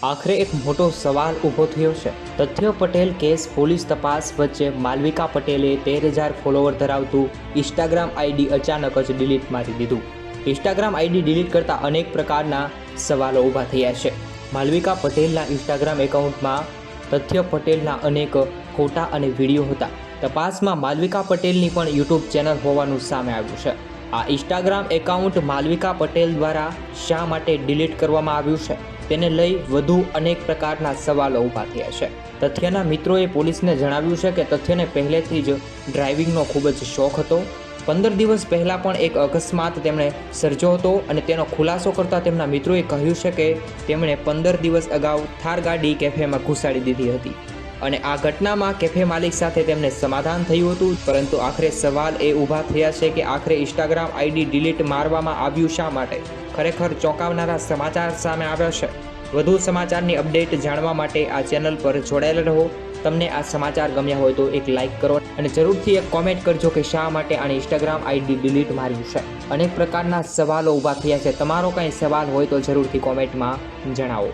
આખરે એક મોટો સવાલ ઊભો થયો છે। તથ્ય પટેલ કેસ પોલીસ તપાસ વચ્ચે માલવિકા પટેલે 13,000 ફોલોવર ધરાવતું ઇન્સ્ટાગ્રામ આઈડી અચાનક જ ડિલીટ મારી દીધું। ઇન્સ્ટાગ્રામ આઈડી ડિલીટ કરતા અનેક પ્રકારના સવાલો ઊભા થયા છે। માલવિકા પટેલના ઇન્સ્ટાગ્રામ એકાઉન્ટમાં તથ્ય પટેલના અનેક ફોટા અને વિડીયો હતા। તપાસમાં માલવિકા પટેલની પણ યુટ્યુબ ચેનલ હોવાનું સામે આવ્યું છે। આ ઇન્સ્ટાગ્રામ એકાઉન્ટ માલવિકા પટેલ દ્વારા શા માટે ડિલીટ કરવામાં આવ્યું છે તેને લઈ વધુ અનેક પ્રકારના સવાલો ઊભા થયા છે। તથ્યના મિત્રોએ પોલીસને જણાવ્યું છે કે તથ્યને પહેલેથી જ ડ્રાઇવિંગનો ખૂબ જ શોખ હતો। 15 દિવસ પહેલાં પણ એક અકસ્માત તેમણે સર્જ્યો હતો અને તેનો ખુલાસો કરતા તેમના મિત્રોએ કહ્યું છે કે તેમણે 15 દિવસ અગાઉ થાર ગાડી કેફેમાં ઘુસાડી દીધી હતી અને આ ઘટનામાં કેફે માલિક સાથે તેમને સમાધાન થયું હતું। પરંતુ આખરે સવાલ એ ઊભા થયા છે કે આખરે ઇન્સ્ટાગ્રામ આઈડી ડિલીટ મારવામાં આવ્યું શા માટે? ખરેખર ચોંકાવનારા સમાચાર સામે આવ્યા છે। વધુ સમાચારની અપડેટ જાણવા માટે આ ચેનલ પર જોડાયેલા રહો। તમને આ સમાચાર ગમ્યા હોય તો એક લાઇક કરો અને જરૂરથી એક કોમેન્ટ કરજો કે શા માટે આને ઇન્સ્ટાગ્રામ આઈડી ડિલીટ માર્યું છે। અનેક પ્રકારના સવાલો ઊભા થયા છે। તમારો કંઈ સવાલ હોય તો જરૂરથી કોમેન્ટમાં જણાવો।